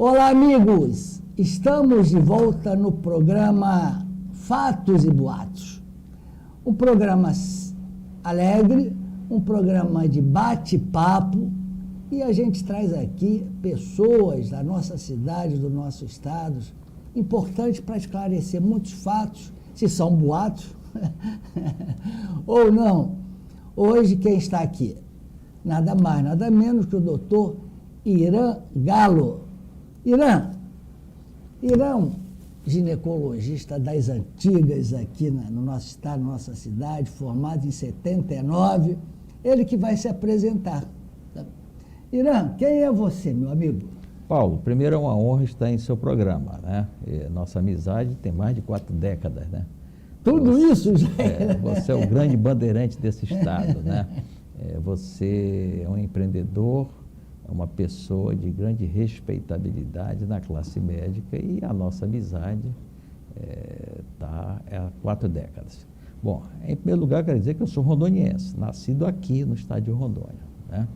Olá, amigos! Estamos de volta no programa Fatos e Boatos. Um programa alegre, um programa de bate-papo, e a gente traz aqui pessoas da nossa cidade, do nosso estado, importantes para esclarecer muitos fatos, se são boatos ou não. Hoje quem está aqui? Nada mais, nada menos que o doutor Irã Galo. Irã, ginecologista das antigas aqui no nosso estado, na nossa cidade, formado em 79, ele que vai se apresentar. Irã, quem é você, meu amigo? Paulo, primeiro é uma honra estar em seu programa, né? Nossa amizade tem mais de 4 décadas, né? Tudo isso já você é o grande bandeirante desse estado, né? Você é um empreendedor, é uma pessoa de grande respeitabilidade na classe médica, e a nossa amizade há 4 décadas. Bom, em primeiro lugar, quero dizer que eu sou rondoniense, nascido aqui no estado de Rondônia, né?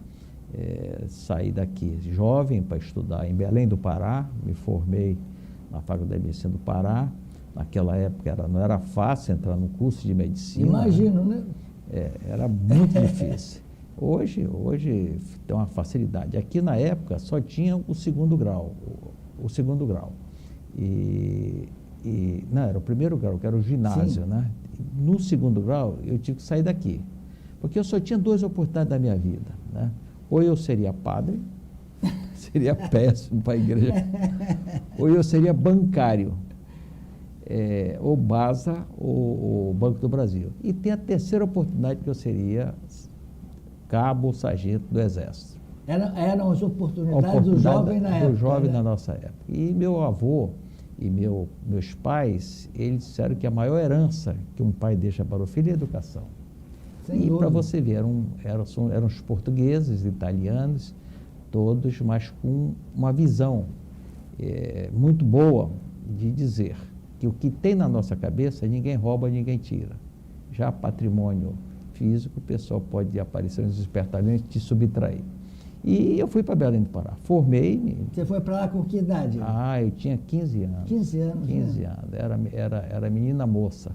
Saí daqui jovem para estudar em Belém do Pará, me formei na Faculdade de Medicina do Pará. Naquela época não era fácil entrar no curso de medicina. Imagino, né? Era muito difícil. Hoje tem uma facilidade. Aqui na época só tinha o segundo grau. Não, era o primeiro grau, que era o ginásio, Sim. né? No segundo grau eu tive que sair daqui, porque eu só tinha 2 oportunidades da minha vida, né? Ou eu seria padre, seria péssimo para a igreja, ou eu seria bancário, ou BASA, ou Banco do Brasil. E tem a terceira oportunidade, que eu seria cabo ou sargento do Exército. Eram as oportunidades do jovem na época. Do jovem, né? na nossa época. E meu avô e meus pais, eles disseram que a maior herança que um pai deixa para o filho é a educação. Sem E para dúvida. você ver, eram os portugueses, italianos, todos, mas com uma visão muito boa de dizer que o que tem na nossa cabeça, ninguém rouba, ninguém tira. Já patrimônio físico, o pessoal pode aparecer nos espertalhões e te subtrair. E eu fui para Belém do Pará, formei-me. Você foi para lá com que idade? Eu tinha 15 anos. 15 anos. 15 né? anos, era menina moça.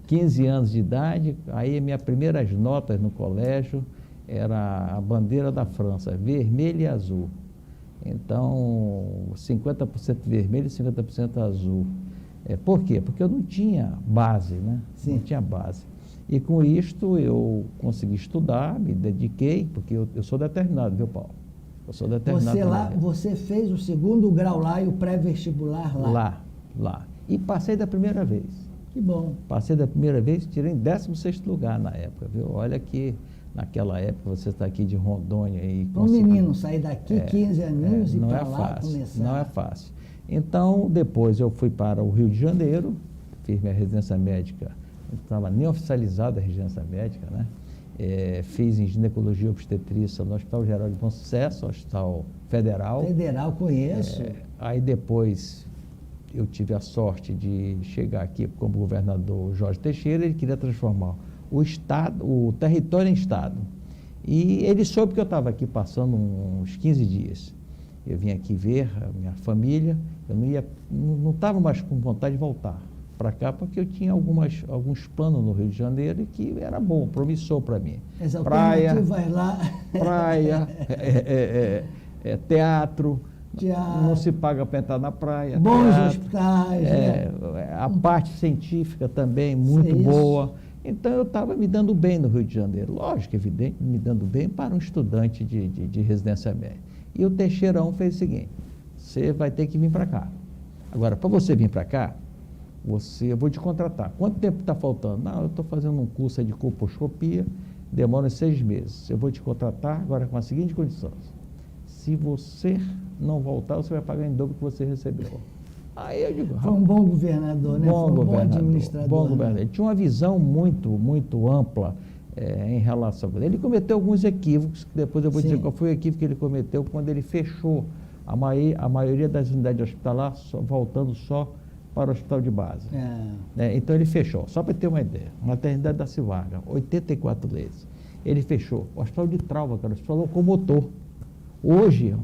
15 anos de idade, aí minhas primeiras notas no colégio era a bandeira da França, vermelho e azul. Então, 50% vermelho e 50% azul. Por quê? Porque eu não tinha base, né? Sim. Não tinha base. E com isto eu consegui estudar, me dediquei, porque eu sou determinado, viu, Paulo? Eu sou determinado. Você fez o segundo grau lá e o pré-vestibular lá? Lá. E passei da primeira vez. Que bom. Passei da primeira vez, tirei em 16º lugar na época, viu? Olha que naquela época você está aqui de Rondônia e Para um menino sair daqui 15 aninhos e não para é lá fácil, começar. não é fácil. Então, depois eu fui para o Rio de Janeiro, fiz minha residência médica, não estava nem oficializada a residência médica, né? Fiz em ginecologia e obstetrícia no Hospital Geral de Bom Sucesso, Hospital Federal. Federal, conheço. Aí depois eu tive a sorte de chegar aqui como governador Jorge Teixeira. Ele queria transformar o território em estado. E ele soube que eu estava aqui passando uns 15 dias. Eu vim aqui ver a minha família, eu não estava mais com vontade de voltar para cá, porque eu tinha alguns planos no Rio de Janeiro e que era bom, promissor para mim. As alternativas lá. Praia, teatro. Teatro. Não se paga para entrar na praia. Bons teatro, hospitais. a parte científica também muito boa. Então eu estava me dando bem no Rio de Janeiro. Lógico, evidente, me dando bem para um estudante de residência média. E o Teixeirão fez o seguinte: você vai ter que vir para cá. Agora, para você vir para cá, eu vou te contratar. Quanto tempo está faltando? Não, eu estou fazendo um curso de colposcopia, demora 6 meses. Eu vou te contratar agora com a seguinte condição: se você não voltar, você vai pagar em dobro que você recebeu. Aí eu digo, foi um bom governador, né? Foi um bom administrador. Bom governador. Ele tinha uma visão muito ampla em relação a ele. Cometeu alguns equívocos, que depois eu vou dizer qual foi o equívoco que ele cometeu quando ele fechou a maioria das unidades hospitalares, voltando só para o hospital de base. Então ele fechou, só para ter uma ideia, maternidade da Civaga, 84 leitos. Ele fechou o hospital de trauma, que era o hospital locomotor. Hoje,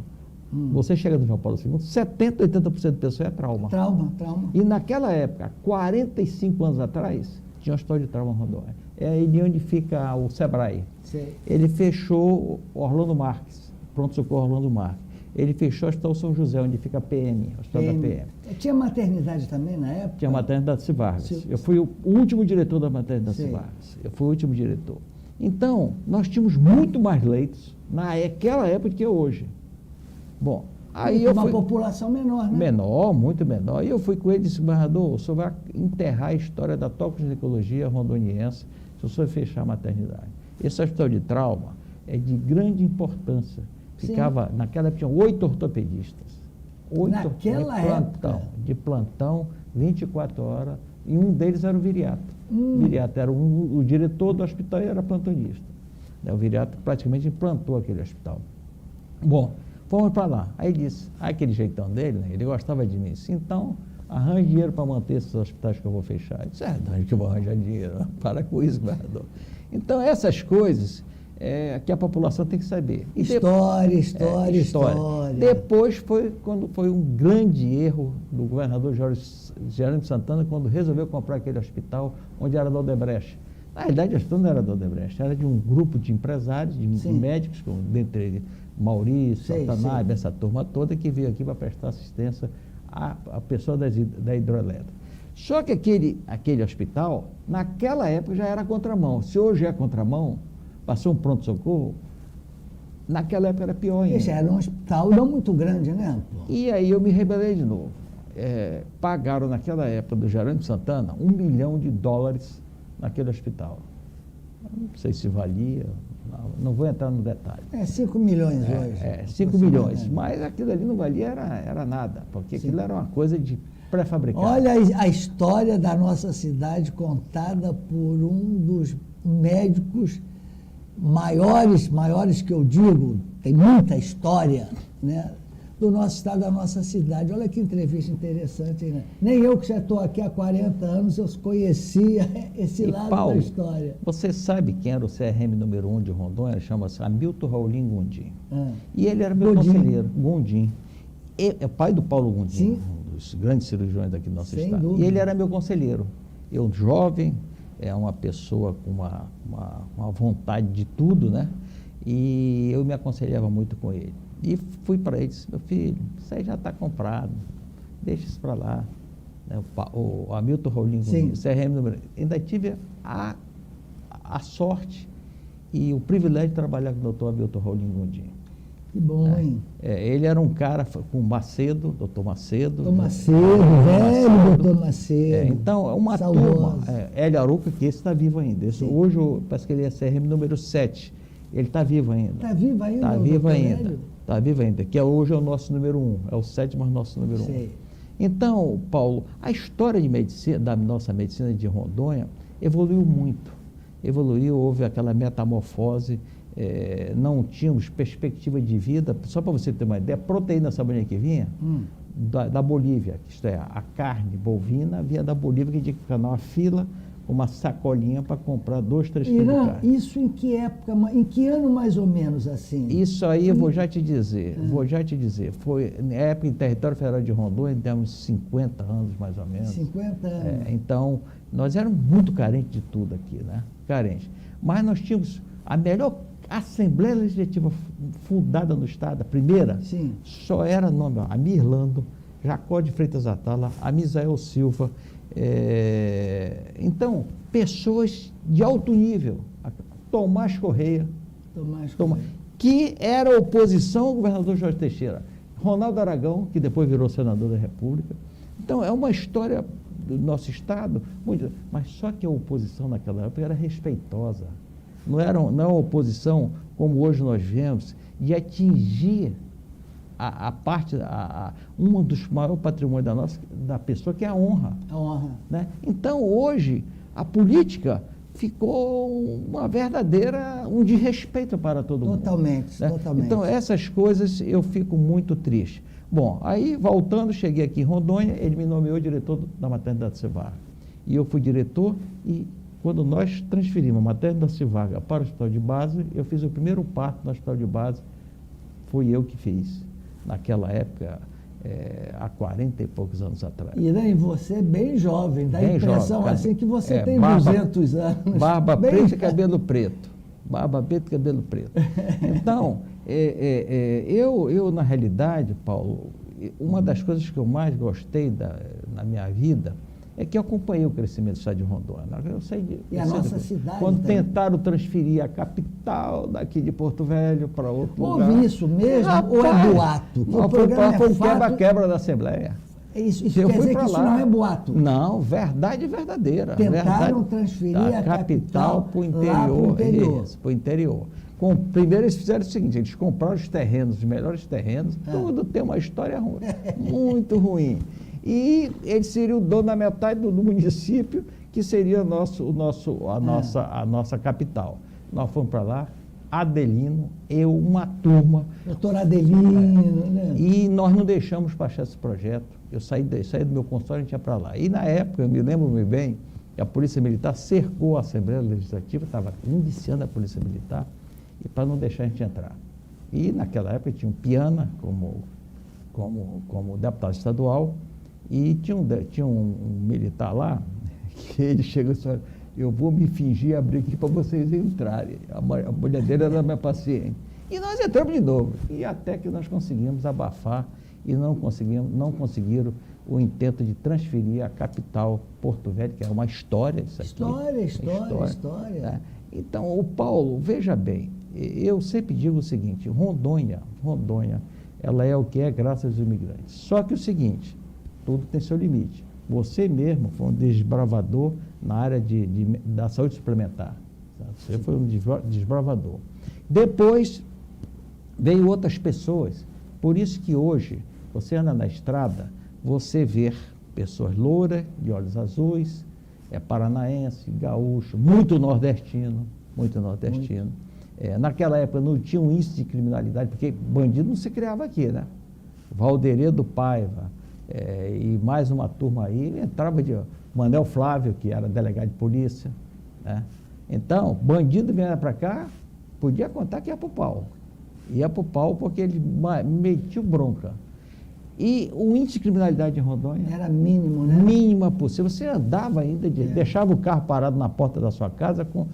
Você chega no João Paulo II, 70%, 80% do pessoal é trauma. Trauma. E naquela época, 45 anos atrás, tinha um hospital de trauma em Rondônia. É ali onde fica o Sebrae. Sei. Ele fechou Orlando Marques, pronto-socorro Orlando Marques. Ele fechou o Hospital São José, onde fica a PM, o Hospital da PM. Tinha maternidade também na época? Tinha a maternidade Darcy Vargas. Sim. Eu fui o último diretor da maternidade Darcy Vargas. Eu fui o último diretor. Então, nós tínhamos muito mais leitos naquela época do que hoje. Bom, aí eu uma fui... população menor, né? Menor, muito menor. E eu fui com ele e disse, governador, o senhor vai enterrar a história da toxicologia rondoniense se o senhor fechar a maternidade. Esse hospital de trauma é de grande importância. Ficava, naquela época, tinha 8 ortopedistas. Naquela época? De plantão, 24 horas, e um deles era o Viriato. O Viriato era o diretor do hospital e era plantonista. O Viriato praticamente implantou aquele hospital. Bom, fomos para lá. Aí ele disse, aquele jeitão dele, né, ele gostava de mim. Disse, então, arranje dinheiro para manter esses hospitais que eu vou fechar. Eu disse, onde que eu vou arranjar dinheiro? Para com isso, governador. Então, essas coisas que a população tem que saber. E História. Depois foi quando foi um grande erro do governador Jerônimo Santana, quando resolveu comprar aquele hospital onde era da Odebrecht. Na realidade, o hospital não era da Odebrecht, era de um grupo de empresários, de médicos, dentre eles Maurício, Satanabe, essa turma toda que veio aqui para prestar assistência à pessoa da hidroelétrica. Só que aquele hospital, naquela época já era contramão. Se hoje é contramão, passou um pronto-socorro, naquela época era pior ainda. Esse era um hospital não muito grande, né? E aí eu me rebelei de novo. Pagaram naquela época do Jerônimo Santana $1 milhão naquele hospital. Não sei se valia, não vou entrar no detalhe. 5 milhões hoje. 5 milhões, mas aquilo ali não valia, era nada, porque aquilo era uma coisa de pré-fabricado. Olha a história da nossa cidade contada por um dos médicos maiores que eu digo, tem muita história, né, do nosso estado, da nossa cidade. Olha que entrevista interessante, né? Nem eu, que já estou aqui há 40 anos, eu conhecia esse lado Paulo, da história. Você sabe quem era o CRM número 1 de Rondônia? Chama-se Hamilton Raulin Gondim. E ele era meu conselheiro, Gondim. É pai do Paulo Gondim, um dos grandes cirurgiões daqui do nosso estado. Dúvida. E ele era meu conselheiro. Eu, jovem, uma pessoa com uma vontade de tudo, né? E eu me aconselhava muito com ele. E fui para ele e disse, meu filho, isso aí já está comprado, deixa isso para lá. O Hamilton Raulin, o CRM número... Ainda tive a sorte e o privilégio de trabalhar com o doutor Hamilton Raulin Gondim. Que bom, hein? Ele era um cara com Macedo, doutor Macedo. Doutor Macedo, velho doutor Macedo. Então, uma turma, Hélio Aruca, que esse está vivo ainda. Hoje, parece que ele é CRM número 7. Ele está vivo ainda. Está vivo ainda? Está vivo ainda. Está vivo ainda, que hoje é o nosso número 1. É o 7, mas nosso número 1. Então, Paulo, a história de medicina, da nossa medicina de Rondônia evoluiu muito. Houve aquela metamorfose. Não tínhamos perspectiva de vida, só para você ter uma ideia, a proteína, sabe onde é que vinha? Da Bolívia, isto é, a carne bovina vinha da Bolívia, que tinha que ficar numa fila, uma sacolinha para comprar 2, 3 quilos de carne. Isso em que época, em que ano mais ou menos assim? Isso aí eu vou já te dizer, foi na época em território federal de Rondônia, temos 50 anos mais ou menos. 50 anos. Então, nós éramos muito carentes de tudo aqui, né? Carentes. Mas nós tínhamos a melhor Assembleia Legislativa fundada no Estado, a primeira, só era nome, Amirlando, Jacó de Freitas Atala, Amisael Silva, então, pessoas de alto nível, Tomás Correia, que era oposição ao governador Jorge Teixeira, Ronaldo Aragão, que depois virou senador da República. Então, é uma história do nosso Estado, mas só que a oposição naquela época era respeitosa. Não é uma oposição, como hoje nós vemos, de atingir um dos maiores patrimônios da pessoa, que é a honra. Né? Então, hoje, a política ficou um desrespeito para todo mundo. Totalmente. Então, essas coisas eu fico muito triste. Bom, aí, voltando, cheguei aqui em Rondônia, ele me nomeou diretor da maternidade Darcy Vargas. E eu fui diretor e... Quando nós transferimos a maternidade Darcy Vargas para o hospital de base, eu fiz o primeiro parto no hospital de base, foi eu que fiz. naquela época, há 40 e poucos anos atrás. Irã, você é bem jovem, dá a impressão jovem, assim que você tem barba, 200 anos. Barba bem... preta e cabelo preto. Barba preta e cabelo preto. Então, eu, na realidade, Paulo, uma das coisas que eu mais gostei na minha vida é que eu acompanhei o crescimento do estado de Rondônia. Eu sei a nossa cidade quando também. tentaram transferir a capital daqui de Porto Velho para outro lugar. Houve isso mesmo ou é boato? Foi um quebra-quebra da Assembleia. Isso quer dizer que isso não é boato? Não, verdade verdadeira. Tentaram transferir a capital para o interior. Isso, para o interior. Primeiro eles fizeram o seguinte, eles compraram os terrenos, os melhores terrenos, tudo tem uma história ruim, muito ruim. E eles seriam o dono da metade do município, que seria a nossa capital. Nós fomos para lá, Adelino, eu, uma turma. Doutor Adelino, né? E nós não deixamos passar esse projeto. Eu saí do meu consultório e a gente ia para lá. E na época, eu me lembro muito bem, a Polícia Militar cercou a Assembleia Legislativa, estava indiciando a Polícia Militar, e para não deixar a gente entrar. E naquela época tinha um Piana como deputado estadual, e tinha um militar lá, que ele chegou e disse, eu vou me fingir abrir aqui para vocês entrarem. A mulher dele era minha paciente. E nós entramos de novo. E até que nós conseguimos abafar e não conseguiram o intento de transferir a capital Porto Velho, que é uma história isso aqui. História. Tá? Então, o Paulo, veja bem, eu sempre digo o seguinte, Rondônia, ela é o que é graças aos imigrantes. Só que o seguinte, tudo tem seu limite. Você mesmo foi um desbravador na área da saúde suplementar. Você foi um desbravador. Depois, veio outras pessoas. Por isso que hoje, você anda na estrada, você vê pessoas louras, de olhos azuis, paranaense, gaúcho, muito nordestino. Naquela época não tinha um índice de criminalidade, porque bandido não se criava aqui, né? Valderedo Paiva, e mais uma turma aí, entrava de Manel Flávio, que era delegado de polícia, né? Então, bandido vinha para cá, podia contar que ia para o pau. Ia para o pau porque ele metia bronca. E o índice de criminalidade em Rondônia era mínimo, né? Mínima possível. Você andava ainda, deixava o carro parado na porta da sua casa com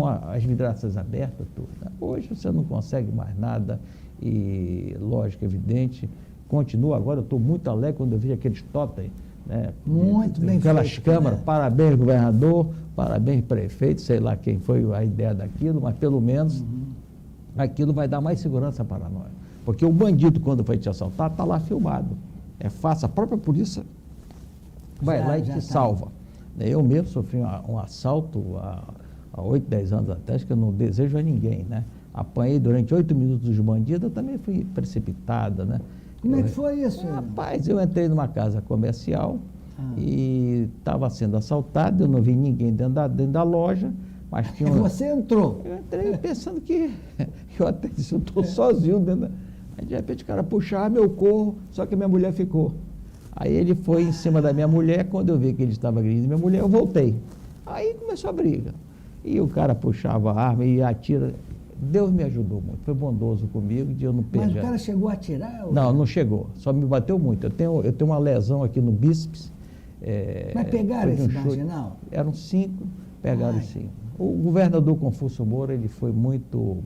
as vidraças abertas, tudo, né? Hoje você não consegue mais nada e, lógico, evidente, continua. Agora eu estou muito alegre quando eu vi aqueles totem, né? Muito bem feito. Aquelas câmaras, né? Parabéns, governador, parabéns, prefeito, sei lá quem foi a ideia daquilo, mas pelo menos aquilo vai dar mais segurança para nós. Porque o bandido, quando vai te assaltar, está lá filmado. É fácil, a própria polícia vai lá e te salva. Eu mesmo sofri um assalto há 8, 10 anos atrás, que eu não desejo a ninguém, né? Apanhei durante 8 minutos dos bandidos, eu também fui precipitada, né? Como é que foi isso? Rapaz, eu entrei numa casa comercial e estava sendo assaltado, eu não vi ninguém dentro da loja, mas tinha Você entrou? Eu entrei pensando que eu até disse, eu estou sozinho dentro Aí, de repente, o cara puxava meu corpo, só que minha mulher ficou. Aí ele foi em cima da minha mulher, quando eu vi que ele estava agredindo minha mulher, eu voltei. Aí começou a briga. E o cara puxava a arma e atira. Deus me ajudou muito, foi bondoso comigo, de eu não perder. Mas o cara chegou a atirar? Não chegou, só me bateu muito. Eu tenho uma lesão aqui no bíceps. Mas pegaram esse marginal? Eram 5, pegaram 5. O governador Confúcio Moura, ele foi muito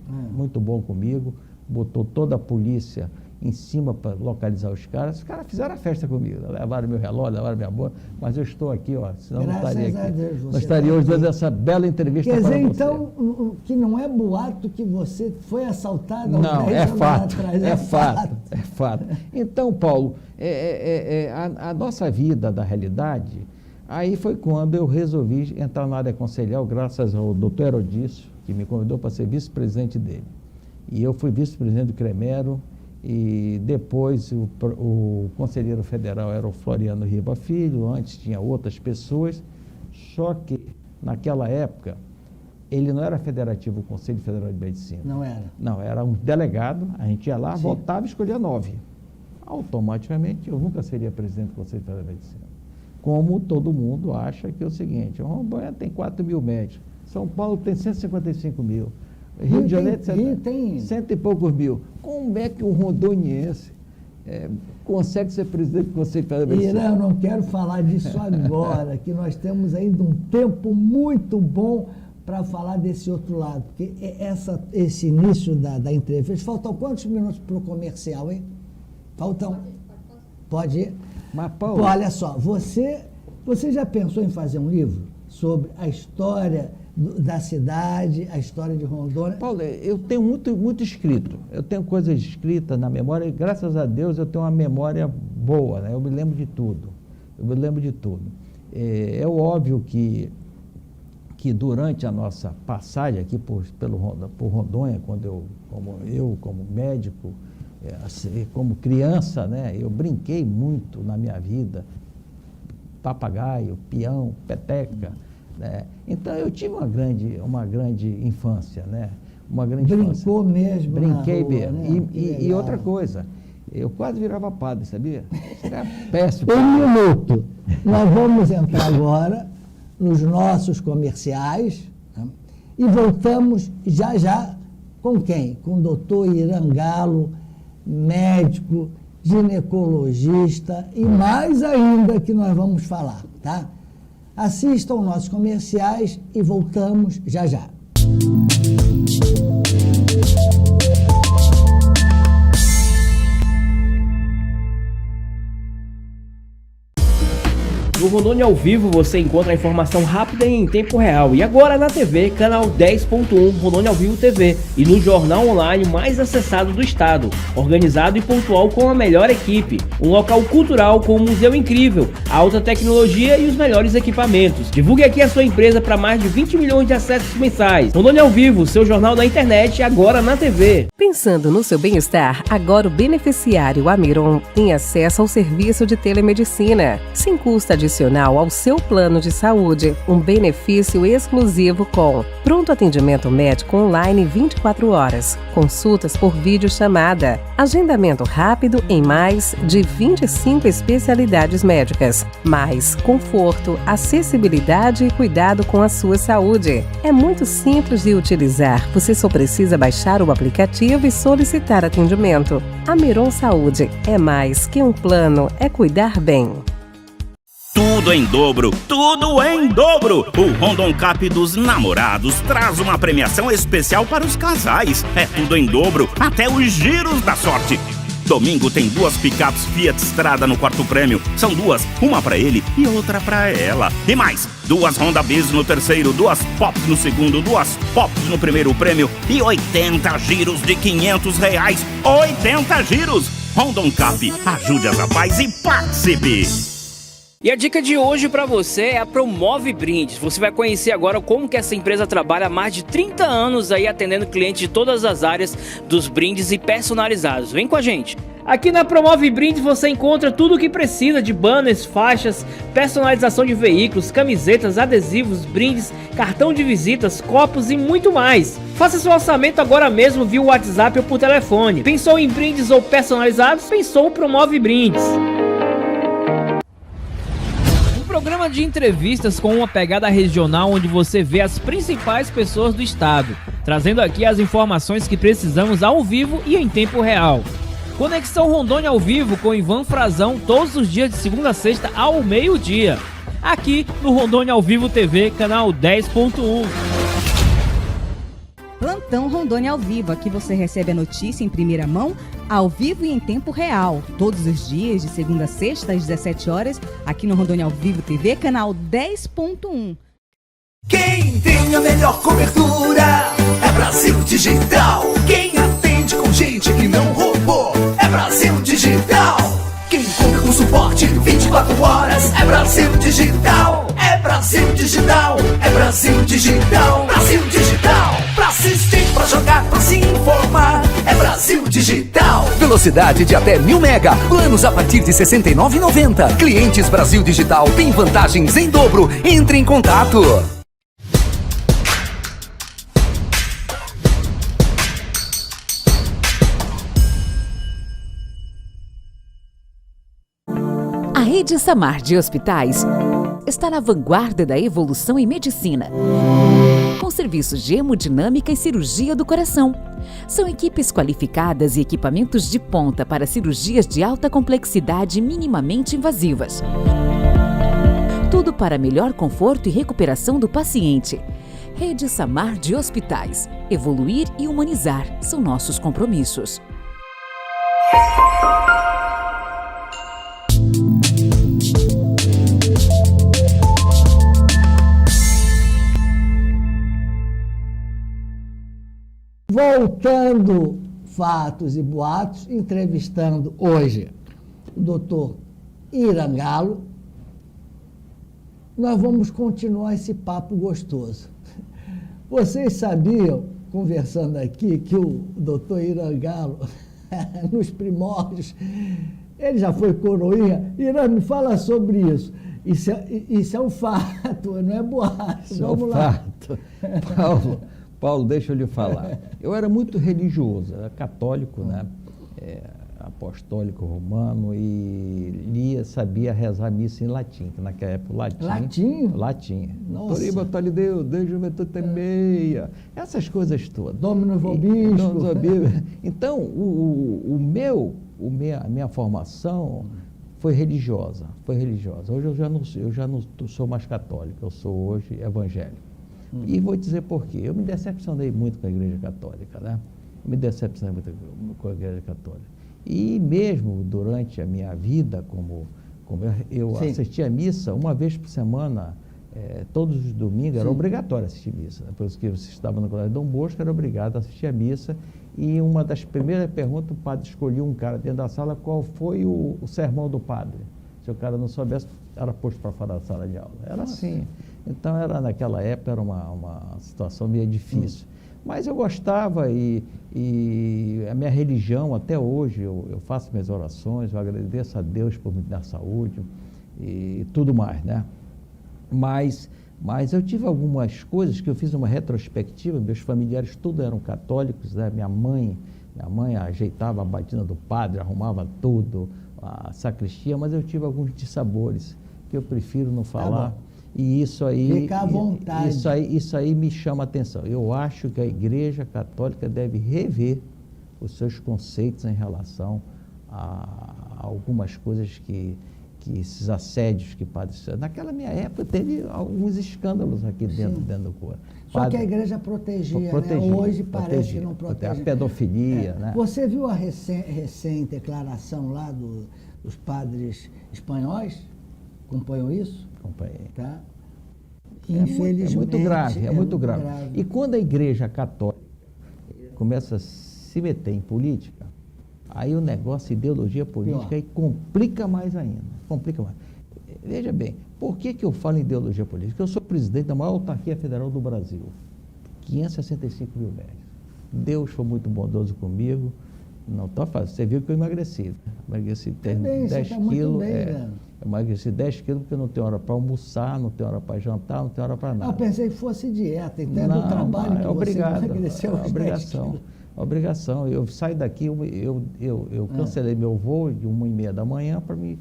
bom comigo, botou toda a polícia em cima para localizar os caras fizeram a festa comigo, levaram meu relógio, levaram minha boa, mas eu estou aqui, senão não estaria aqui. Deus, não estaria hoje dando essa bela entrevista para você. Quer dizer, então, que não é boato que você foi assaltado há Não, 10 anos atrás. É fato. Então, Paulo, a nossa vida da realidade, aí foi quando eu resolvi entrar na área conselhal, graças ao doutor Herodício, que me convidou para ser vice-presidente dele. E eu fui vice-presidente do Cremero, e depois o conselheiro federal era o Floriano Riba Filho, antes tinha outras pessoas, só que naquela época ele não era federativo, o Conselho Federal de Medicina. Não era? Não, era um delegado, a gente ia lá, votava e escolhia 9. Automaticamente eu nunca seria presidente do Conselho Federal de Medicina. Como todo mundo acha que é o seguinte, Rondônia tem 4 mil médicos, São Paulo tem 155 mil, Rio de Janeiro tem 100 e poucos mil. Como é que o rondoniense consegue ser presidente do Conselho Federal de Medicina. Irã, eu não quero falar disso agora, que nós temos ainda um tempo muito bom para falar desse outro lado, porque esse início da entrevista, faltam quantos minutos para o comercial, hein? Faltam? Pode ir? Mas, Paulo, olha só, você já pensou em fazer um livro sobre a história da cidade, a história de Rondônia? Paulo, eu tenho muito escrito, eu tenho coisas escritas na memória e, graças a Deus, eu tenho uma memória boa, né? Eu me lembro de tudo, É óbvio que durante a nossa passagem aqui por Rondônia, quando como médico, como criança, né, eu brinquei muito na minha vida, papagaio, peão, peteca, né? Então eu tive uma grande infância, né? Brincou mesmo. Brinquei na rua, mesmo. Né? E outra coisa, eu quase virava padre, sabia? Era péssimo. Um minuto. Nós vamos entrar agora nos nossos comerciais, né? E voltamos já com quem? Com o doutor Irã Galo, médico, ginecologista e mais ainda que nós vamos falar, tá? Assistam nossos comerciais e voltamos já. No Rondônia ao Vivo você encontra a informação rápida e em tempo real. E agora na TV, canal 10.1 Rondônia ao Vivo TV. E no jornal online mais acessado do estado. Organizado e pontual com a melhor equipe. Um local cultural com um museu incrível, alta tecnologia e os melhores equipamentos. Divulgue aqui a sua empresa para mais de 20 milhões de acessos mensais. Rondônia ao Vivo, seu jornal da internet, agora na TV. Pensando no seu bem-estar, agora o beneficiário Amiron tem acesso ao serviço de telemedicina, sem custo adicional ao seu plano de saúde. Um benefício exclusivo com pronto atendimento médico online 24 horas, consultas por videochamada, agendamento rápido em mais de 25 especialidades médicas, mais conforto, acessibilidade e cuidado com a sua saúde. É muito simples de utilizar, você só precisa baixar o aplicativo e solicitar atendimento. Amiron Saúde é mais que um plano, é cuidar bem. Tudo em dobro, tudo em dobro! O Rondon Cap dos Namorados traz uma premiação especial para os casais. É tudo em dobro, até os giros da sorte. Domingo tem 2 picapes Fiat Strada no quarto prêmio. São 2, uma pra ele e outra pra ela. E mais, 2 Honda Bis no terceiro, 2 Pops no segundo, 2 Pops no primeiro prêmio e 80 giros de R$500. 80 giros! Rondon Cap, ajude as rapazes e participe! E a dica de hoje para você é a Promove Brindes. Você vai conhecer agora como que essa empresa trabalha há mais de 30 anos aí atendendo clientes de todas as áreas dos brindes e personalizados. Vem com a gente! Aqui na Promove Brindes você encontra tudo o que precisa de banners, faixas, personalização de veículos, camisetas, adesivos, brindes, cartão de visitas, copos e muito mais. Faça seu orçamento agora mesmo via WhatsApp ou por telefone. Pensou em brindes ou personalizados? Pensou Promove Brindes. Programa de entrevistas com uma pegada regional onde você vê as principais pessoas do estado, trazendo aqui as informações que precisamos ao vivo e em tempo real. Conexão Rondônia ao vivo com Ivan Frazão todos os dias de segunda a sexta ao meio-dia, aqui no Rondônia ao Vivo TV, canal 10.1. Plantão Rondônia ao Vivo, aqui você recebe a notícia em primeira mão, ao vivo e em tempo real, todos os dias, de segunda a sexta, às 17 horas, aqui no Rondônia ao Vivo TV, canal 10.1. Quem tem a melhor cobertura é Brasil Digital. Quem atende com gente que não roubou é Brasil Digital. Quem conta com suporte 24 horas é Brasil Digital. É Brasil Digital, é Brasil Digital. Brasil Digital, pra assistir, pra jogar, pra se informar, é Brasil Digital. Velocidade de até 1000 mega, planos a partir de R$ 69,90. Clientes Brasil Digital têm vantagens em dobro. Entre em contato. A Rede Samar de Hospitais está na vanguarda da evolução em medicina, com serviços de hemodinâmica e cirurgia do coração. São equipes qualificadas e equipamentos de ponta para cirurgias de alta complexidade minimamente invasivas. Tudo para melhor conforto e recuperação do paciente. Rede Samar de Hospitais. Evoluir e humanizar são nossos compromissos. Voltando fatos e boatos, entrevistando hoje o doutor Irangalo, nós vamos continuar esse papo gostoso. Vocês sabiam, conversando aqui, que o doutor Irangalo, nos primórdios, ele já foi coroinha? Irã, me fala sobre isso. Isso é um fato, não é boato. Isso vamos é um lá. Fato. Paulo, deixa eu lhe falar. Eu era muito religioso, era católico, né? Apostólico romano, e sabia rezar missa em latim, que naquela época latim. Latim. Toriba Tolideu, Deus Juventude meia. Essas coisas todas. Dominus Vobisco. Então, a minha formação foi religiosa. Hoje eu já não sou mais católico, eu sou hoje evangélico. E vou dizer por quê. Eu me decepcionei muito com a Igreja Católica, né? Com a Igreja Católica. E mesmo durante a minha vida, como eu assistia a missa uma vez por semana, todos os domingos, era obrigatório assistir missa. Depois que você estava no Colégio Dom Bosco, era obrigado a assistir a missa. E uma das primeiras perguntas, o padre escolhia um cara dentro da sala, qual foi o sermão do padre. Se o cara não soubesse, era posto para fora da sala de aula. Era assim. Então, naquela época, era uma situação meio difícil. Mas eu gostava e a minha religião, até hoje, eu faço minhas orações, eu agradeço a Deus por me dar saúde e tudo mais, né? Mas eu tive algumas coisas que eu fiz uma retrospectiva, meus familiares todos eram católicos, né? Minha mãe ajeitava a batina do padre, arrumava tudo, a sacristia, mas eu tive alguns dissabores que eu prefiro não falar. E isso aí, fica à vontade. Isso aí me chama a atenção. Eu acho que a Igreja Católica deve rever os seus conceitos em relação a algumas coisas que esses assédios que padres... Naquela minha época teve alguns escândalos aqui dentro do coro. Só que a igreja protegia, né? Hoje parece que não protege. A pedofilia, né? Você viu a recente declaração lá dos padres espanhóis? Acompanham isso? Acompanhei. Tá? Infelizmente. É muito grave. E quando a Igreja Católica começa a se meter em política, aí o negócio, ideologia política, aí complica mais ainda. Complica mais. Veja bem, por que eu falo em ideologia política? Porque eu sou presidente da maior autarquia federal do Brasil. 565 mil médicos. Deus foi muito bondoso comigo. Não está fácil. Você viu que eu emagreci. Emagreci 10 quilos. Eu emagreci 10 quilos porque eu não tenho hora para almoçar, não tenho hora para jantar, não tenho hora para nada. Eu pensei que fosse dieta, entende? O trabalho que você emagreceu os 10 quilos. Obrigação. Eu saio daqui, eu cancelei meu voo de 1h30 da manhã para vir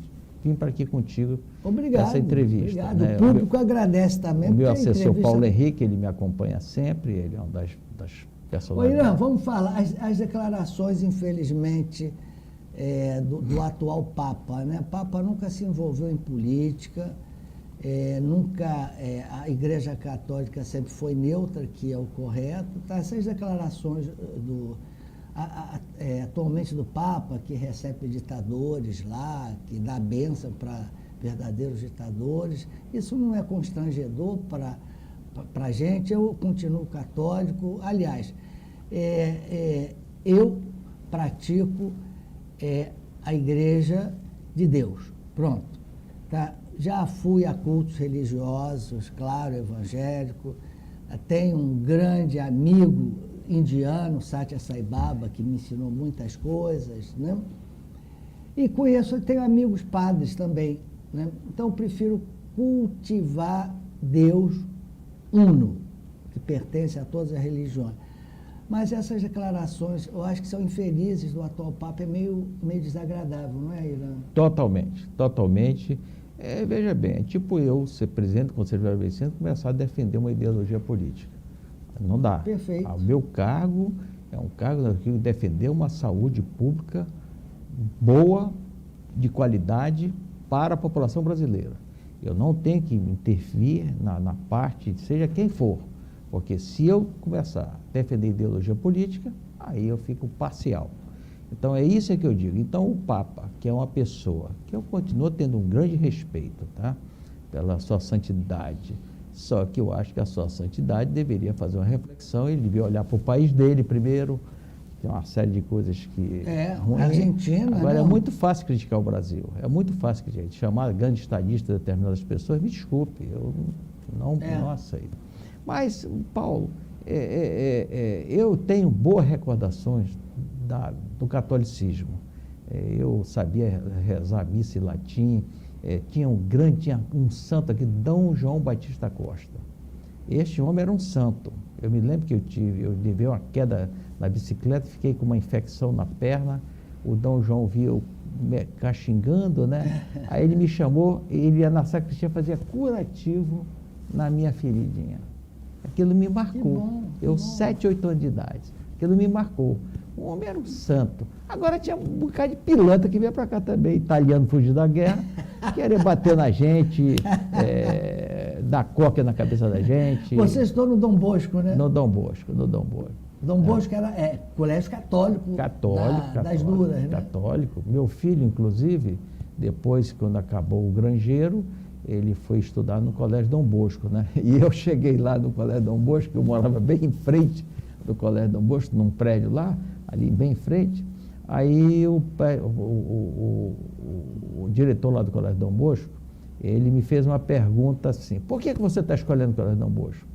para aqui contigo. Obrigado. Essa entrevista. Obrigado. Né? O público agradece também. O meu assessor Paulo Henrique, ele me acompanha sempre, ele é uma das personalidades. Irã, vamos falar. As declarações, infelizmente, do atual Papa, né? O Papa nunca se envolveu em política, a Igreja Católica sempre foi neutra, que é o correto. Tá? Essas declarações atualmente do Papa, que recebe ditadores lá, que dá bênção para verdadeiros ditadores, isso não é constrangedor para a gente. Eu continuo católico. Aliás, eu pratico a Igreja de Deus. Pronto. Tá? Já fui a cultos religiosos, claro, evangélico. Tenho um grande amigo indiano, Satya Sai Baba, que me ensinou muitas coisas, né? E tenho amigos padres também, né? Então, eu prefiro cultivar Deus uno, que pertence a todas as religiões. Mas essas declarações, eu acho que são infelizes do atual Papa, é meio desagradável, não é, Irã? Totalmente, totalmente. Veja bem, é tipo eu ser presidente do Conselho Federal de Medicina e começar a defender uma ideologia política. Não dá. Perfeito. O meu cargo é um cargo de defender uma saúde pública boa, de qualidade para a população brasileira. Eu não tenho que intervir na parte, seja quem for, porque se eu começar a defender ideologia política, aí eu fico parcial. Então é isso que eu digo. Então o Papa, que é uma pessoa que eu continuo tendo um grande respeito, tá? Pela sua santidade, só que eu acho que a sua santidade deveria fazer uma reflexão, ele devia olhar para o país dele primeiro. Tem uma série de coisas que... ruim. Argentina, agora, não. é muito fácil criticar o Brasil. É muito fácil criticar. Chamar grande estadista de determinadas pessoas, me desculpe, eu não aceito. Mas, Paulo, eu tenho boas recordações do catolicismo. Eu sabia rezar missa em latim. Tinha um santo aqui, D. João Batista Costa. Este homem era um santo. Eu me lembro que eu levei uma queda na bicicleta, fiquei com uma infecção na perna, o D. João via eu me caxingando, né? Aí ele me chamou, ele ia na sacristia fazer curativo na minha feridinha. Aquilo me marcou. Que bom. 7, 8 anos de idade. Aquilo me marcou. O homem era um santo. Agora tinha um bocado de pilantra que vinha para cá também, italiano fugindo da guerra, querer bater na gente, dar coca na cabeça da gente. Vocês estão no Dom Bosco, né? No Dom Bosco. Dom Bosco era colégio católico. Das duras, né? Católico. Meu filho, inclusive, depois, quando acabou o Grangeiro, ele foi estudar no Colégio Dom Bosco, né? E eu cheguei lá no Colégio Dom Bosco, eu morava bem em frente do Colégio Dom Bosco, num prédio lá, ali bem em frente. Aí o diretor lá do Colégio Dom Bosco, ele me fez uma pergunta assim: por que você está escolhendo o Colégio Dom Bosco?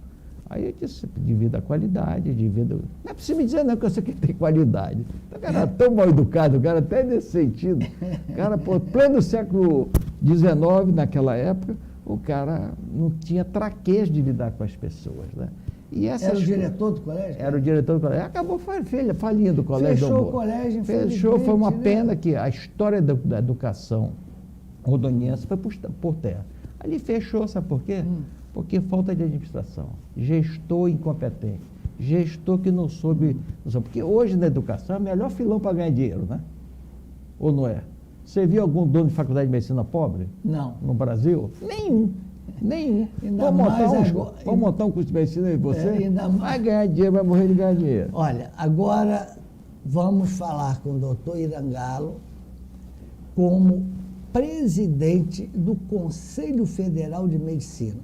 Aí eu disse: devido à qualidade, devido... Não é preciso me dizer não que eu sei que tem qualidade. O cara era tão mal educado, o cara até nesse sentido. O cara, pô, pleno século XIX, naquela época, o cara não tinha traquejo de lidar com as pessoas, né? E era o diretor do colégio? Era o diretor do colégio. Acabou falindo o colégio. Fechou o colégio, infelizmente. Fechou, foi uma pena que a história da educação rondoniense foi por terra. Ali fechou, sabe por quê? Porque falta de administração, gestor incompetente, gestor que não soube... Porque hoje na educação é o melhor filão para ganhar dinheiro, né? Ou não é? Você viu algum dono de faculdade de medicina pobre? Não. No Brasil? Nenhum. Vamos montar um curso de medicina aí você? Vai ganhar dinheiro, vai morrer de ganhar dinheiro. Olha, agora vamos falar com o doutor Irã Galo como presidente do Conselho Federal de Medicina.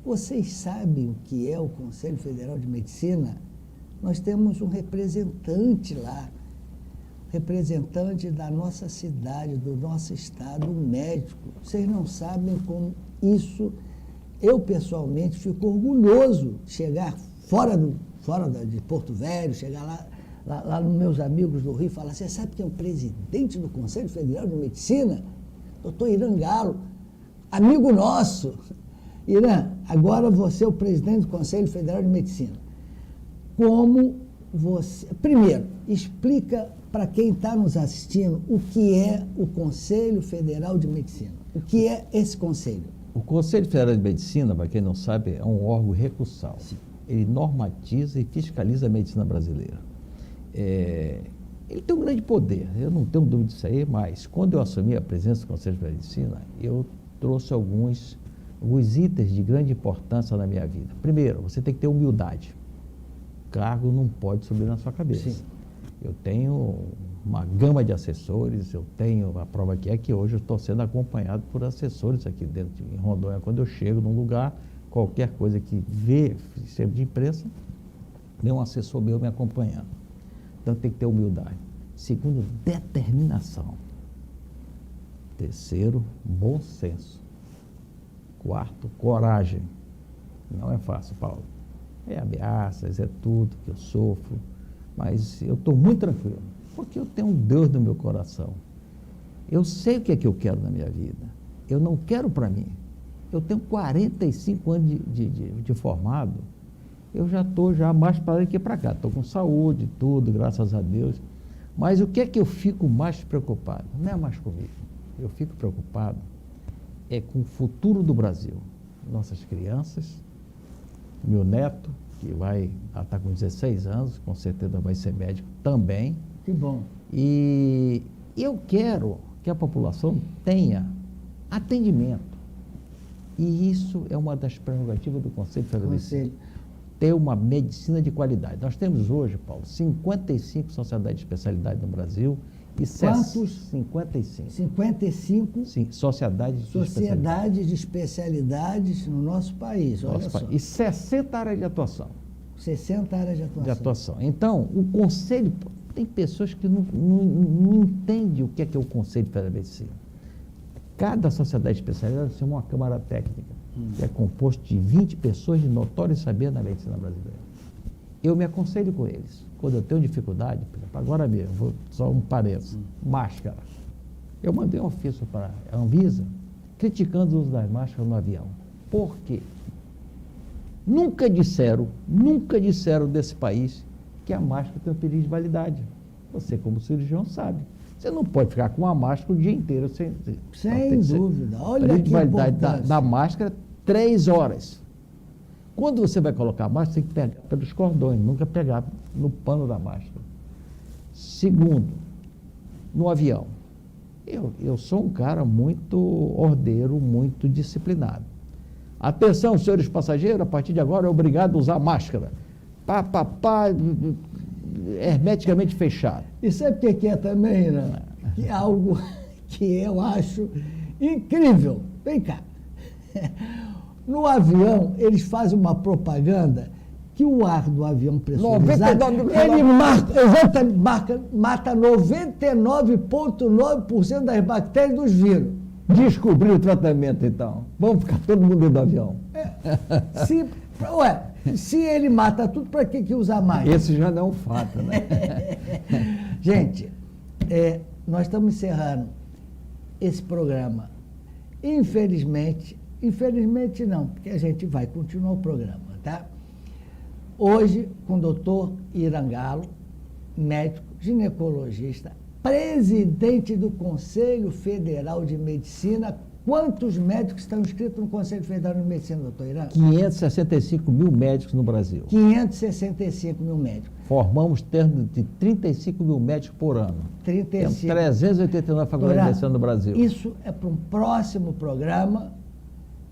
Vocês sabem o que é o Conselho Federal de Medicina? Nós temos um representante lá, representante da nossa cidade, do nosso estado, um médico. Vocês não sabem como isso... Eu, pessoalmente, fico orgulhoso de chegar fora de Porto Velho, chegar lá nos meus amigos do Rio e falar: você sabe quem é o presidente do Conselho Federal de Medicina? Doutor Irã Galo, amigo nosso. Irã, agora você é o presidente do Conselho Federal de Medicina. Como você... Primeiro, explica para quem está nos assistindo o que é o Conselho Federal de Medicina. O que é esse conselho? O Conselho Federal de Medicina, para quem não sabe, é um órgão recursal. Sim. Ele normatiza e fiscaliza a medicina brasileira. Ele tem um grande poder, eu não tenho dúvida disso aí, mas quando eu assumi a presidência do Conselho Federal de Medicina, eu trouxe alguns itens de grande importância na minha vida. Primeiro, você tem que ter humildade. O cargo não pode subir na sua cabeça. Sim. Eu tenho uma gama de assessores, eu tenho, a prova que é que hoje eu estou sendo acompanhado por assessores aqui dentro em Rondônia. Quando eu chego num lugar, qualquer coisa que vê, sempre de imprensa, tem um assessor meu me acompanhando. Então tem que ter humildade. Segundo, determinação. Terceiro, bom senso. Quarto, coragem. Não é fácil, Paulo. É ameaças, é tudo que eu sofro, mas eu estou muito tranquilo, porque eu tenho um Deus no meu coração. Eu sei o que é que eu quero na minha vida. Eu não quero para mim. Eu tenho 45 anos de formado. eu já estou mais para daqui para cá. Estou com saúde, tudo, graças a Deus. Mas o que é que eu fico mais preocupado? Não é mais comigo. Eu fico preocupado com o futuro do Brasil. Nossas crianças, meu neto, que vai estar com 16 anos, com certeza vai ser médico também. Que bom. E eu quero que a população tenha atendimento. E isso é uma das prerrogativas do Conselho Federal de Medicina. Ter uma medicina de qualidade. Nós temos hoje, Paulo, 55 sociedades de especialidade no Brasil. E quantos? 55. 55 Sim, sociedades de especialidades no nosso país. Olha só. E 60 áreas de atuação. 60 áreas de atuação. Então, o Conselho... Tem pessoas que não entendem o que é o Conselho Federal de Medicina. Cada sociedade de especialidade tem uma câmara técnica, que é composto de 20 pessoas de notório saber na medicina brasileira. Eu me aconselho com eles. Quando eu tenho dificuldade, por exemplo, agora mesmo, vou só um parênteses, máscara. Eu mandei um ofício para a Anvisa criticando o uso das máscaras no avião. Por quê? Nunca disseram desse país que a máscara tem um período de validade. Você, como cirurgião, sabe. Você não pode ficar com a máscara o dia inteiro sem dúvida. Olha a que validade da máscara, 3 horas. Quando você vai colocar a máscara, tem que pegar pelos cordões, nunca pegar no pano da máscara. Segundo, no avião. Eu sou um cara muito ordeiro, muito disciplinado. Atenção, senhores passageiros, a partir de agora é obrigado a usar máscara. Hermeticamente fechado. E sabe o que é também, né? Que é algo que eu acho incrível. Vem cá. No avião, eles fazem uma propaganda que o ar do avião pressurizado, ele mata 99,9% das bactérias dos vírus. Descobriu o tratamento, então. Vamos ficar todo mundo dentro do avião. Se ele mata tudo, para que usar mais? Esse já não é um fato, né? Gente, nós estamos encerrando esse programa. Infelizmente não, porque a gente vai continuar o programa, tá? Hoje, com o doutor Irangalo, médico, ginecologista, presidente do Conselho Federal de Medicina. Quantos médicos estão inscritos no Conselho Federal de Medicina, doutor Irã? 565 mil médicos no Brasil. 565 mil médicos. Formamos termo de 35 mil médicos por ano. 35. Temos 389 faculdades de medicina no Brasil. Isso é para um próximo programa.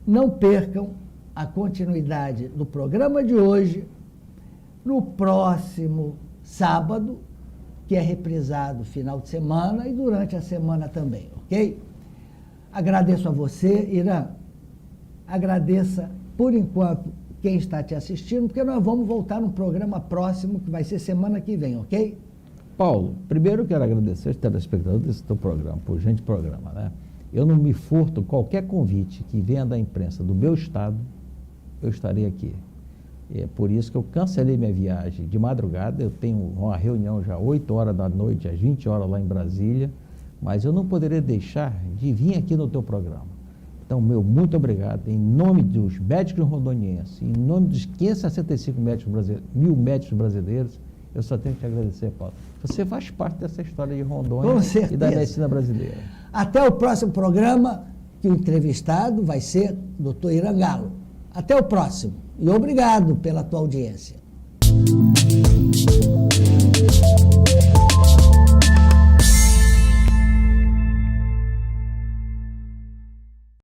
Não percam a continuidade do programa de hoje, no próximo sábado, que é reprisado final de semana e durante a semana também, ok? Agradeço a você, Irã. Agradeça, por enquanto, quem está te assistindo, porque nós vamos voltar num programa próximo, que vai ser semana que vem, ok? Paulo, primeiro eu quero agradecer aos telespectadores desse teu programa, por gente programa, né? Eu não me furto, qualquer convite que venha da imprensa do meu estado, eu estarei aqui. É por isso que eu cancelei minha viagem de madrugada, eu tenho uma reunião já às 8 horas da noite, às 20 horas lá em Brasília, mas eu não poderia deixar de vir aqui no teu programa. Então, muito obrigado. Em nome dos médicos rondonienses, em nome dos 565 mil médicos brasileiros, eu só tenho que te agradecer, Paulo. Você faz parte dessa história de Rondônia e da medicina brasileira. Até o próximo programa, que o entrevistado vai ser o Dr. Irangalo. Até o próximo. E obrigado pela tua audiência.